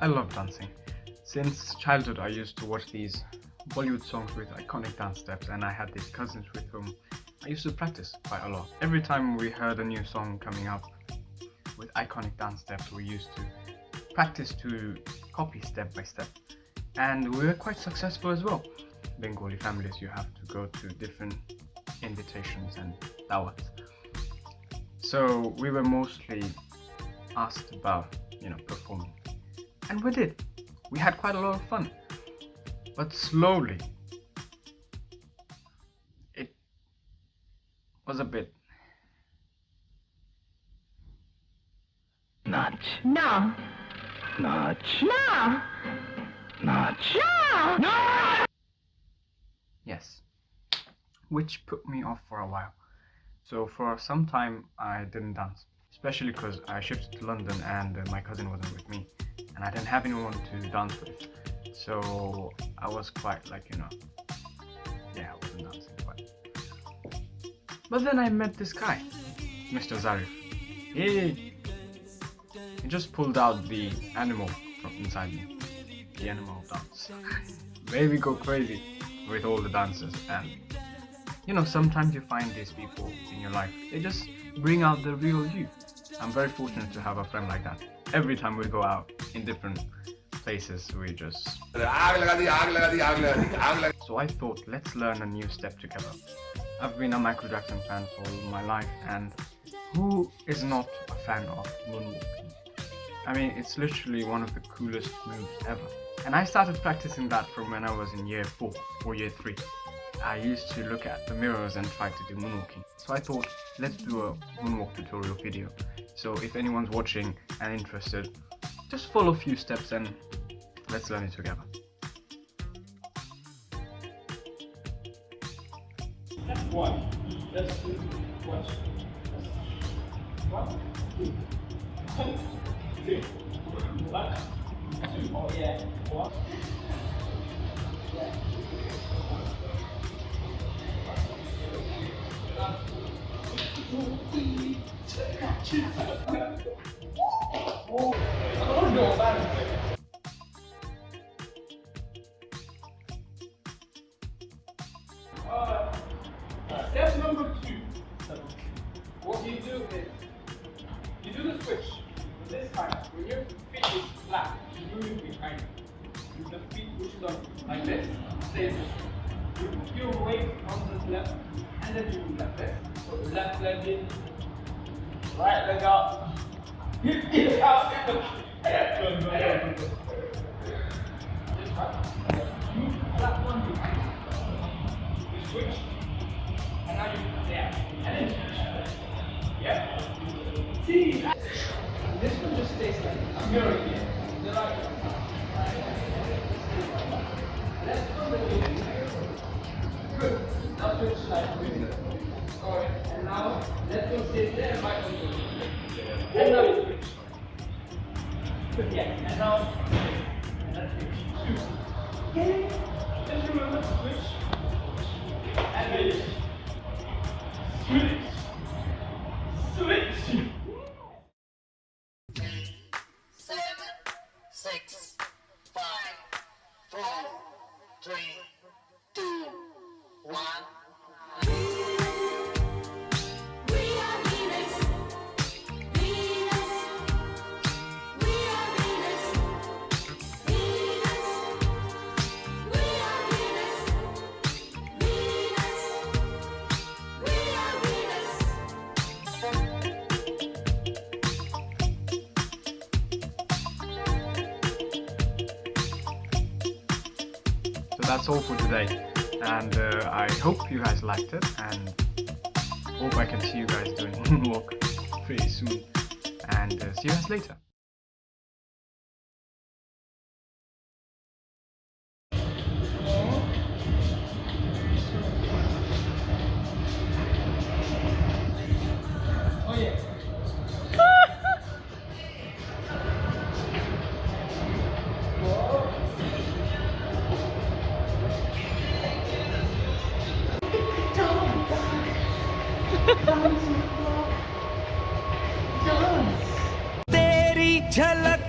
I love dancing. Since childhood, I used to watch these Bollywood songs with iconic dance steps, and I had these cousins with whom I used to practice quite a lot. Every time we heard a new song coming up with iconic dance steps, we used to practice to copy step by step, and we were quite successful as well. Bengali families, you have to go to different invitations and dawats, so we were mostly asked about performing, and we did. We had quite a lot of fun, but slowly it was a bit Notch. No. Notch. No. Notch. No. No! yes, which put me off for a while. So for some time I didn't dance, especially because I shifted to London and my cousin wasn't with me, and I didn't have anyone to dance with. So I was quite like, I wasn't dancing quite. But then I met this guy, Mr. Zarif. He just pulled out the animal from inside me, the animal dance. Made me go crazy with all the dances. And sometimes you find these people in your life, they just bring out the real you. I'm very fortunate to have a friend like that. Every time we go out in different places, we just... So I thought, let's learn a new step together. I've been a Michael Jackson fan for all my life, and who is not a fan of moonwalking? I mean, it's literally one of the coolest moves ever. And I started practicing that from when I was in year 4 or year 3. I used to look at the mirrors and try to do moonwalking. So I thought, let's do a moonwalk tutorial video. So if anyone's watching and interested, just follow a few steps and let's learn it together. Step 1. Let's do what? 1, 2. 1, 2. 1, 2. Oh yeah. 1. Yeah. Oh, I don't know about it. Step number 2. What you do is you do the switch. This time, when your feet is flat, you do it behind. With the feet which is on like this, stay this. You put your weight on the left, and then you do like this. So left leg in, right leg out. Out. This one. You flat one behind. You switch. And now you there. And then switch. Yeah? See? This one just stays like a mirror here. They're like let's go with it. Good. Now switch side with it. Alright. And now let's go stay there and back on the and now you switch. Yeah. And now switch. Okay. Just remember to switch. And then switch. Switch. 7, 6, 5, 4, 3, 2, 1. So that's all for today, and I hope you guys liked it, and hope I can see you guys doing moonwalk pretty soon, and see you guys later. Oh yeah. तेरी झलक